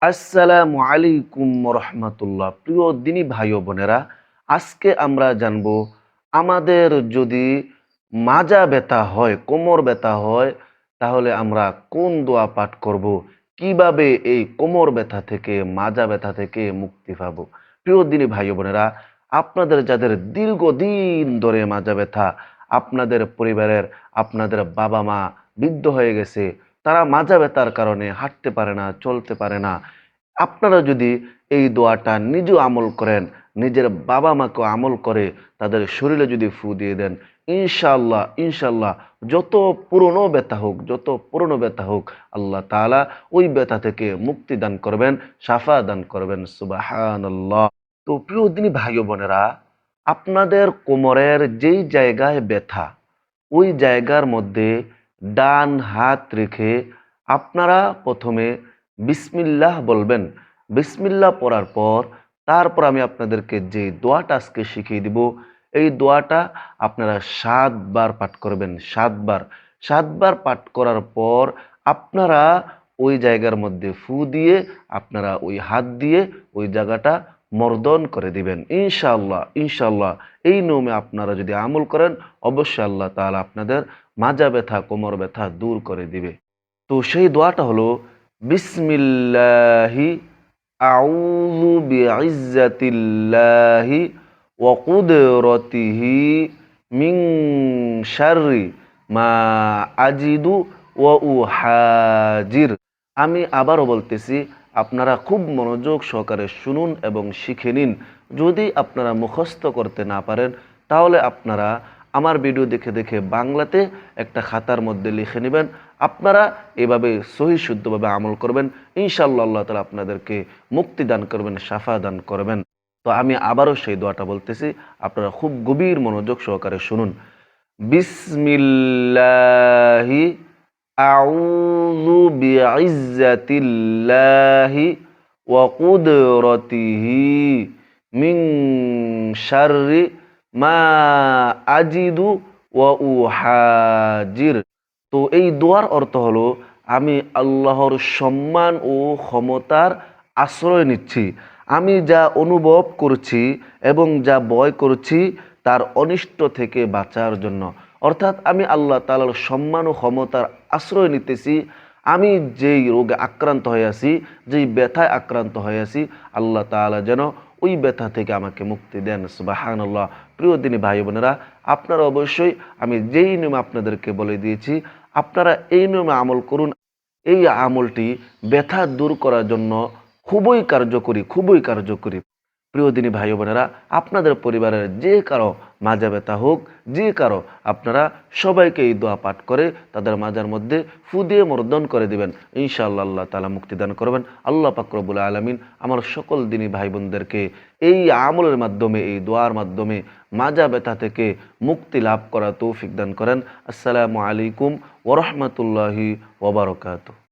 আসসালামু আলাইকুম রহমতুল্লাহ। প্রিয় দিনী ভাই ও বোনেরা, আজকে আমরা জানবো আমাদের যদি মাজা ব্যথা হয়, কোমর ব্যথা হয়, তাহলে আমরা কোন দোয়া পাঠ করব, কিভাবে এই কোমর ব্যথা থেকে, মাজা ব্যথা থেকে মুক্তি পাবো। প্রিয় দিনী ভাই ও বোনেরা, আপনাদের যাদের দীর্ঘদিন ধরে মাজা ব্যথা, আপনাদের পরিবারের আপনাদের বাবা মা বৃদ্ধ হয়ে গেছে, তারা মাজা ব্যথার কারণে হাঁটতে পারে না, চলতে পারে না। আপনারা যদি এই দোয়াটা নিজেও আমল করেন, নিজের বাবা মাকেও আমল করে তাদের শরীরে যদি ফু দিয়ে দেন, ইনশাআল্লাহ ইনশাআল্লাহ যত পুরনো ব্যথা হোক, যত পুরনো ব্যথা হোক, আল্লাহ তাআলা ওই ব্যথা থেকে মুক্তি দান করবেন, শাফা দান করবেন। সুবহানাল্লাহ। তো প্রিয় দিনী ভাই ও বোনেরা, আপনাদের কোমরের যেই জায়গায় ব্যথা, ওই জায়গার মধ্যে ডান হাত রেখে আপনারা প্রথমে বিসমিল্লাহ বলবেন। বিসমিল্লাহ পড়ার পর তারপর আমি আপনাদেরকে যে দোয়াটা আজকে শিখিয়ে দিব, এই দোয়াটা আপনারা 7 বার পাঠ করবেন। 7 বার, 7 বার পাঠ করার পর আপনারা ওই জায়গার মধ্যে ফু দিয়ে আপনারা ওই হাত দিয়ে ওই জায়গাটা মর্দন করে দিবেন। ইনশাআল্লাহ ইনশাআল্লাহ এই নিয়মে আপনারা যদি আমল করেন, অবশ্যই আল্লাহ তাআলা আপনাদের মাজা ব্যথা, কোমর ব্যথা দূর করে দিবে। তো সেই দোয়াটা হলো, বিসমিল্লাহি আউযু বিইজ্জাতিল্লাহি ওয়া কুদরতিহি মিন শাররি মা আজিদু ওয়া উহাজির। আমি আবারও বলতেছি, আপনারা খুব মনোযোগ সহকারে শুনুন এবং শিখে নিন। যদি আপনারা মুখস্থ করতে না পারেন, তাহলে আপনারা আমার ভিডিও দেখে দেখে বাংলাতে একটা খাতার মধ্যে লিখে নেবেন। আপনারা এভাবে সহি শুদ্ধভাবে আমল করবেন, ইনশাআল্লাহ আল্লাহ তাআলা আপনাদেরকে মুক্তি দান করবেন, শাফা দান করবেন। তো আমি আবারও সেই দোয়াটা বলতেছি, আপনারা খুব গভীর মনোযোগ সহকারে শুনুন। বিসমিল্লাহি আউযু বিইজ্জাতিল্লাহি ওয়া কুদরতিহি মিন শাররি মা আজিদু ওয়া উহাজির। তো এই দোয়ার অর্থ হলো, আমি আল্লাহর সম্মান ও ক্ষমতার আশ্রয় নিচ্ছি। আমি যা অনুভব করছি এবং যা ভয় করছি তার অনিষ্ট থেকে বাঁচার জন্য। অর্থাৎ আমি আল্লাহ তাআলার সম্মান ও ক্ষমতার আশ্রয় নিতেছি। আমি যেই রোগে আক্রান্ত হয়ে আছি, যেই ব্যথায় আক্রান্ত হয়ে আছি, আল্লাহ তাআলা যেন ওই ব্যথা থেকে আমাকে মুক্তি দেন। সুবহানাল্লাহ। প্রিয় দিনী ভাই বোনেরা, আপনারা অবশ্যই আমি যেই নিয়ম আপনাদেরকে বলে দিয়েছি, আপনারা এই নিয়মে আমল করুন। এই আমলটি ব্যথা দূর করার জন্য খুবই কার্যকরী, খুবই কার্যকরী। প্রিয় দিনী ভাই বোনেরা, আপনাদের পরিবারের যে কারো মাজা ব্যথা হোক, যে কারো, আপনারা সবাইকে এই দোয়া পাঠ করে তাদের মাজার মধ্যে ফু দিয়ে মর্দন করে দিবেন। ইনশাআল্লাহ আল্লাহ তাআলা মুক্তিদান করবেন। আল্লাহ পাক রব্বুল আলামিন আমার সকল দিনী ভাই বোনদেরকে এই আমলের মাধ্যমে, এই দোয়ার মাধ্যমে মাজা ব্যথা থেকে মুক্তি লাভ করা তৌফিক দান করেন। আসসালামু আলাইকুম ওয়া রাহমাতুল্লাহি ওয়া বারাকাতুহু।